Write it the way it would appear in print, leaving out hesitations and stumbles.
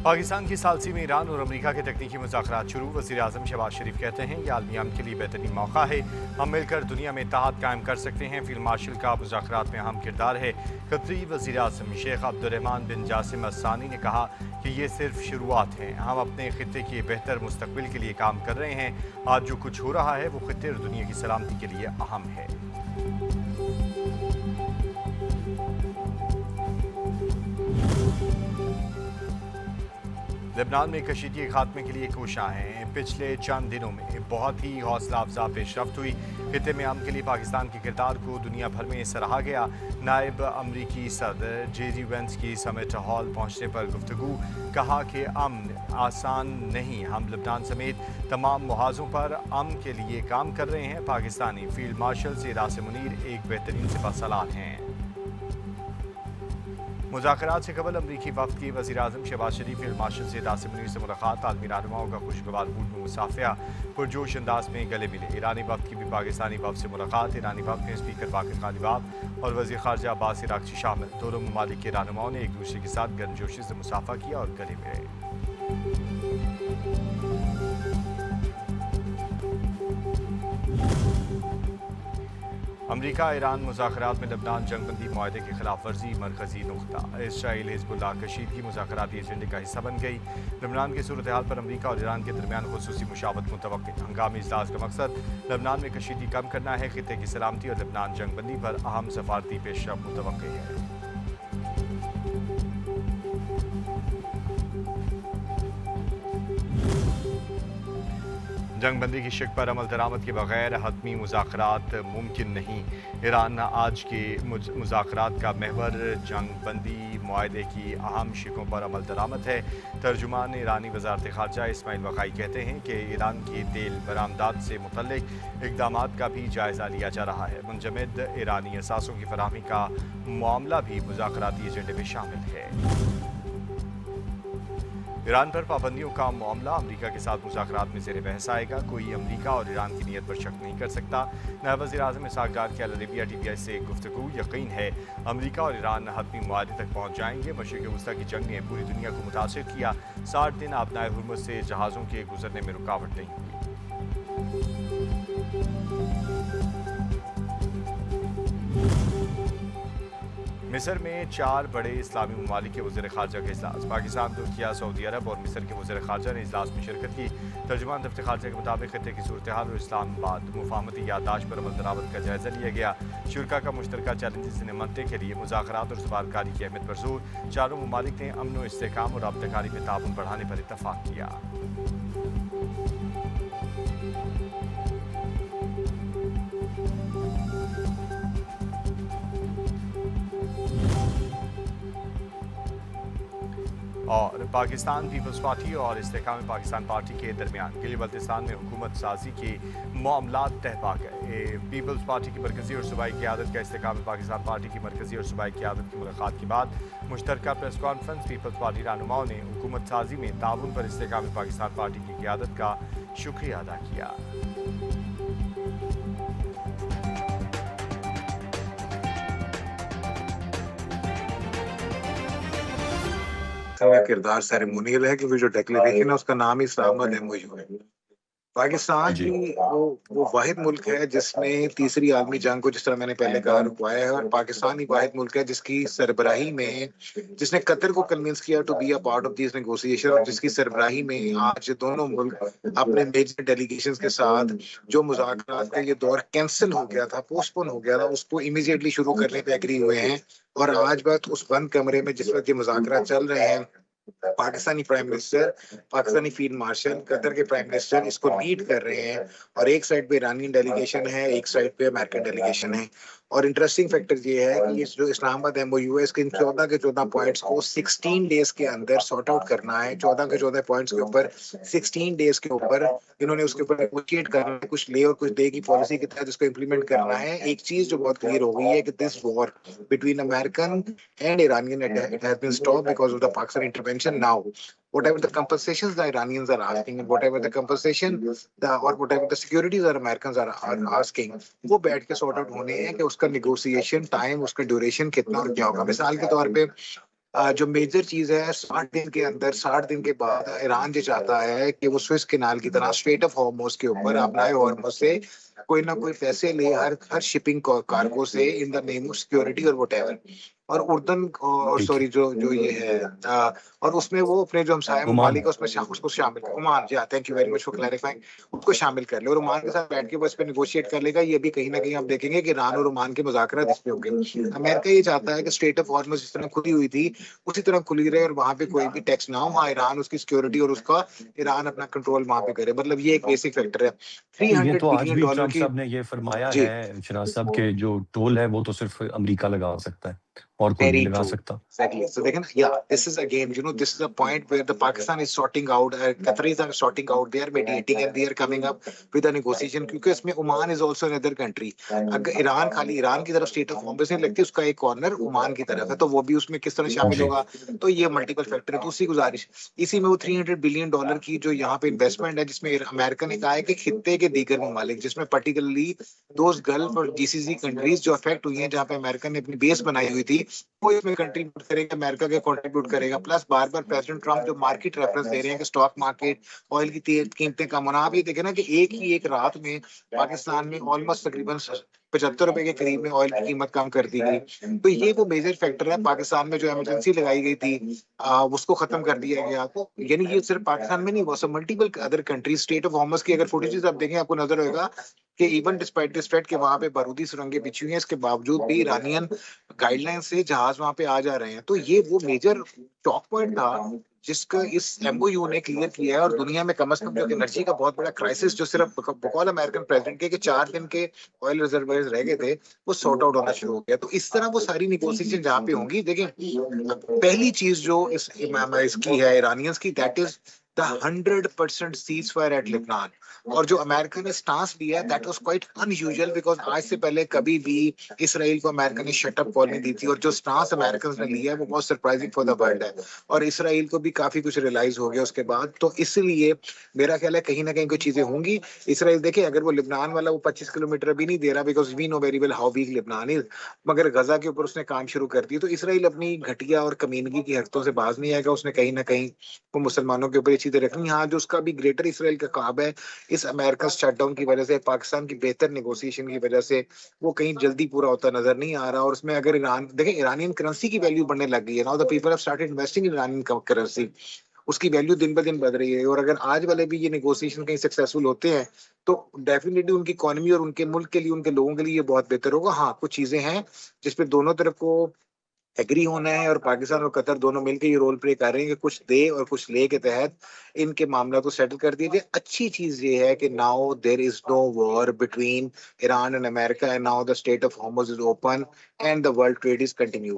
पाकिस्तान की सालसी में ईरान और अमेरिका के तकनीकी मुज़ाकरात शुरू। वज़ीर-ए-आज़म शहबाज शरीफ कहते हैं ये आलमी अमन के लिए बेहतरीन मौका है, हम मिलकर दुनिया में इत्तेहाद कायम कर सकते हैं। फील्ड मार्शल का मुज़ाकरात में अहम किरदार है। कतरी वज़ीर-ए-आज़म शेख अब्दुर्रहमान बिन जासिम अल-सानी ने कहा कि ये सिर्फ शुरुआत है, हम अपने खित्ते के बेहतर मुस्तकबिल के लिए काम कर रहे हैं। आज जो कुछ हो रहा है वो खित्ते और दुनिया की सलामती के लिए अहम है। लेबनान में कशीदगी के खात्मे के लिए कोशिशें पिछले चंद दिनों में बहुत ही हौसला अफजा पेशरफ्त हुई। खित्ते में अमन के लिए पाकिस्तान के किरदार को दुनिया भर में सराहा गया। नायब अमरीकी सदर जेडी वेंस की समिट हॉल पहुंचने पर गुफ्तगू, कहा कि अमन आसान नहीं, हम लेबनान समेत तमाम मुहाजों पर अमन के लिए काम कर रहे हैं। पाकिस्तानी फील्ड मार्शल से रास मुनीर एक बेहतरीन सिपहसालार हैं। मुज़ाकरात से कबल अमरीकी वफ़द की वज़ीर-ए-आज़म शहबाज शरीफ फील्ड मार्शल से रासिम मुनीर से मुलाकात। आलमी रहनुमाओं का खुशगवार मूड में मुसाफिया, पुरजोश अंदाज में गले मिले। ईरानी वफ़द की भी पाकिस्तानी वफ़द से मुलाकात। ईरानी वफ़द में स्पीकर बाक़िर ग़ालिबाफ और वज़ीर ख़ारजा अब्बास इराक़ची शामिल। दोनों ममालिक के रहनुमाओं ने एक दूसरे के साथ गर्मजोशी से मुसाफा किया और गले मिले। अमरीका ईरान मुज़ाकरात में लेबनान जंगबंदी मुआहदे की खिलाफ वर्जी मरकजी नुक्ता। इसराइल हिज़्बुल्लाह कशीदगी मुज़ाकराती एजेंडे का हिस्सा बन गई। लेबनान की सूरत हाल पर अमरीका और ईरान के दरमियान खुसूसी मुशावरत मुतवक्किल। हंगामी इजलास का मकसद लेबनान में कशीदगी कम करना है। खित्ते की सलामती और लेबनान जंगबंदी पर अहम सफारती पेशरफ्त मुतवक्किल है। जंगबंदी की शिक पर अमल दरामद के बगैर हतमी मुज़ाकरात मुमकिन नहीं। ईरान आज के मुज़ाकरात का महवर जंगबंदी मुआहदे की अहम शिकों पर अमल दरामद है। तर्जुमान ईरानी वज़ारत ख़ारजा इस्माइल वक़ाई कहते हैं कि ईरान की तेल बरामदात से मुतल्लिक़ इक़दामात का भी जायज़ा लिया जा रहा है। मुंजमद ईरानी असासों की फराहमी का मामला भी मुज़ाकराती एजेंडे में शामिल है। ईरान पर पाबंदियों का मामला अमरीका के साथ मुज़ाकरात में ज़ेर बहस आएगा। कोई अमरीका और ईरान की नीयत पर शक नहीं कर सकता। नायब वज़ीर-ए-आज़म इसहाक़ डार की अल अरबिया TVI से गुफ्तगू, यकीन है अमरीका और ईरान हतमी मुआहदे तक पहुँच जाएंगे। मशरिक़ वस्ता की जंग ने पूरी दुनिया को मुतासिर किया। 60 दिन आबनाए हुर्मुज़ से जहाज़ों के गुजरने में रुकावट नहीं हुई। मिस्र में 4 बड़े इस्लामी ममालिक के वज़ीर ख़ारजा का इजलास। पाकिस्तान, तुर्किया, सऊदी अरब और मिस्र के वज़ीर ख़ारजा ने इजलास में शिरकत की। तर्जुमान दफ्तर ख़ारजा के मुताबिक खित्ते की सूरत हाल और इस्लामाबाद मुफाहमती याददाश्त पर अमल दरामद का जायज़ा लिया गया। शुरा का मुश्तरका चैलेंजेस से निपटने के लिए मुज़ाकरात और सफारतकारी की अहमियत पर जोर। चारों ममालिक ने अमन व इस्तेहकाम और राबतेकारी में ताउन बढ़ाने पर इत्तफ़ाक़ किया। और पाकिस्तान पीपल्स पार्टी और इस्तेहकाम पाकिस्तान पार्टी के दरमियान गिली बल्तिस्तान में हुकूमत साजी के मामलात तह पा गए। पीपल्स पार्टी की मरकज़ी और सूबाई क़यादत का इस्तेहकाम पाकिस्तान पार्टी की मरकज़ी और सूबाई क़यादत की मुलाकात के बाद मुश्तरका प्रेस कॉन्फ्रेंस। पीपल्स पार्टी रहनुमाओं ने हुकूमत साजी में ताउन पर इस्तेहकाम पाकिस्तान पार्टी की क़यादत का शुक्रिया अदा किया। का किरदार सेरेमोनियल है, क्योंकि जो डिक्लेरेशन है उसका नाम ही इस्लामाबाद MOU है। पाकिस्तान जी। की वो वाहिद मुल्क है जिसने तीसरी आलमी जंग को, जिस तरह मैंने पहले कहा, रुकवाया है। और पाकिस्तान ही वाहिद मुल्क है जिसकी सरबराही में, जिसने कतर को कन्विंस किया to be a part of this negotiation, और जिसकी सरबराही में आज दोनों मुल्क अपने मेजर डेलीगेशंस के साथ जो मुज़ाकरात का ये दौर कैंसिल हो गया था, पोस्टपोन हो गया था, उसको इमीडिएटली शुरू करने पे एग्री हुए हैं। और आज बात उस बंद कमरे में जिस वक्त ये मुज़ाकरात चल रहे हैं, Pakistani prime minister, Pakistani field marshal, Qatar के प्राइम मिनिस्टर इसको लीड कर रहे हैं। और एक साइड पे ईरानियन डेलीगेशन है, एक साइड पे अमेरिकन डेलीगेशन है। और इंटरेस्टिंग फैक्टर ये है कि ये जो इस्लामाबाद MOU है, इसके 14 के 14 पॉइंट्स को 16 डेज के अंदर सॉर्ट आउट करना है। 14 के 14 पॉइंट्स के ऊपर 16 डेज के ऊपर इन्होंने उसके ऊपर नेगोशिएट करना है, कुछ ले और कुछ दे की पॉलिसी के तहत इसको इम्प्लीमेंट करना है। एक चीज जो बहुत क्लियर हो गई है कि this war between American and Iranian, it has been stopped because of the Pakistan intervention. Now, whatever the compensations the Iranians are asking, and whatever the compensation or whatever the securities that Americans are asking, वो बैठ के sort out होने हैं कि उसका negotiation time, उसका duration कितना और क्या होगा। मिसाल के तौर पे जो मेजर चीज है 60 दिन के अंदर, 60 दिन के बाद ईरान जो चाहता है कि वो स्विस कैनाल की तरह स्ट्रेट ऑफ हॉर्मोज के ऊपर अपना हॉर्मोज से कोई ना कोई पैसे ले हर हर शिपिंग कार्गो से in the name of security और व्हाटएवर। और उर्दन और ठीक है। सॉरी जो जो ये है और उसमें वो अपने जो हमसाया ओमान। ममालिक है उसमें उसको शामिल कर, Oman ji, thank you very much for clarifying, उसको शामिल कर ले और ओमान के साथ बैठ के वो इस पे नेगोशिएट कर लेगा। ये भी कहीं ना कहीं आप देखेंगे कि ईरान और ओमान के मुज़ाकरात इस पे होंगे। अमेरिका ये चाहता है कि स्ट्रेट ऑफ हॉर्मज़ जिस तरह खुली हुई थी उसी तरह खुली रहे और वहां पे कोई भी टैक्स ना हो, वहां ईरान उसकी सिक्योरिटी और उसका ईरान अपना कंट्रोल वहां पे करे। मतलब ये एक बेसिक फैक्टर है। थ्री ये हंड्रेड तो आज बिलियन भी डॉलर ट्रम्प की साहब ने ये फरमाया जी, है शहनाज साहब के जो टोल है वो तो सिर्फ अमेरिका लगा सकता है और कोई नहीं very लगा true. सकता। Exactly. So they can, yeah, this is again, this is a point where the Pakistan is sorting out, Qataris are sorting out, they are mediating and they are coming up with a negotiation क्योंकि इसमें Oman is also another country. अगर Iran खाली Iran की तरफ state of homes नहीं लगती, उसका एक कॉर्नर ओमान की तरफ है, तो वो भी उसमें किस तरह शामिल जी। होगा। तो ये मल्टीपल फैक्टर है। तो उसी गुजारिश इसी में वो $300 बिलियन की जो यहाँ पे इन्वेस्टमेंट है जिसमें अमेरिका ने कहा है कि खित्ते के दीगर ममालिक जिसमें पर्टिकुलरली दोज गल्फ और जीसीसी कंट्रीज जो अफेक्ट हुई हैं जहाँ पे अमेरिका ने अपनी बेस बनाई हुई थी वो इसमें कंट्रीब्यूट करेगा, अमेरिका के कंट्रीब्यूट करेगा। प्लस बार बार प्रेसिडेंट ट्रम्प जो मार्केट रेफरेंस दे रहे हैं कि स्टॉक मार्केट ऑयल की कीमतें कम होना, आप ये देखें ना कि एक ही एक रात में पाकिस्तान में ऑलमोस्ट तकरीबन ₹75 के करीब में ऑयल की कीमत कम कर दी गई। तो ये वो मेजर फैक्टर है। पाकिस्तान में जो इमरजेंसी लगाई गई थी उसको खत्म कर दिया गया। तो यानी ये सिर्फ पाकिस्तान में नहीं हुआ, सब multiple other countries state of Hormuz की अगर फुटेजेस आप देखें आपको नजर होगा कि इवन डिस्पाइट दिस फैक्ट कि वहां पे बारूदी सुरंगें बिछी हुई हैं, इसके बावजूद भी ईरानियन गाइडलाइन से जहाज वहां पे आ जा रहे हैं। तो ये वो मेजर चौक पॉइंट था जिसका इस एमओयू ने क्लियर किया है। और दुनिया में कम से कम जो एनर्जी का बहुत बड़ा क्राइसिस जो सिर्फ बकौल अमेरिकन प्रेसिडेंट के 4 दिन के ऑयल रिजर्वायर्स रह गए थे वो सॉर्ट आउट होना शुरू हो गया। तो इस तरह वो सारी निगोसिएशन जहाँ पे होंगी, देखें पहली चीज जो इसकी है ईरानियंस की, that is the 100% cease fire eight Lebanon. और जो अमेरिका ने स्टांस लिया है that was quite unusual because आज से पहले कभी भी इसराइल को अमेरिका ने शट अप कॉल नहीं दी थी। और जो स्टांस अमेरिकन ने लिया है वो बहुत सरप्राइजिंग फॉर द वर्ल्ड है और इसराइल को भी काफी कुछ रियलाइज हो गया उसके बाद। तो इसलिए मेरा ख्याल है कहीं ना कहीं कोई चीजें होंगी। इसराइल देखे अगर वो लेबनान वाला वो 25 किलोमीटर भी नहीं दे रहा because we know very well how weak Lebanon is, मगर गजा के ऊपर उसने काम शुरू कर दिया। तो इसराइल अपनी घटिया और कमीनगी की हरकतों से बाज नहीं आएगा। उसने कहीं ना कहीं वो मुसलमानों के ऊपर ये चीजें रखनी। हाँ, जो उसका भी ग्रेटर इसराइल का ख्वाब है इस अमेरिका शटडाउन की वजह से, पाकिस्तान की बेहतर नेगोशिएशन की वजह से, वो कहीं जल्दी पूरा होता नजर नहीं आ रहा। और उसमें अगर ईरान देखें ईरानियन करेंसी की वैल्यू बढ़ने लग गई है। Now the people have started investing in Iranian currency, उसकी वैल्यू दिन ब दिन बढ़ रही है। और अगर आज वाले भी ये नेगोशिएशन कहीं सक्सेसफुल होते हैं तो डेफिनेटली उनकी इकोनॉमी और उनके मुल्क के लिए, उनके लोगों के लिए ये बहुत बेहतर होगा। हाँ, कुछ चीजें हैं जिसपे दोनों तरफ को एग्री होना है और पाकिस्तान और कतर दोनों मिलकर ये रोल प्ले कर रहे हैं कि कुछ दे और कुछ ले के तहत इनके मामला को सेटल कर दिया जाए। अच्छी चीज ये है कि now there is no war between Iran and America and now the state of Hormuz is open and the world trade is continue.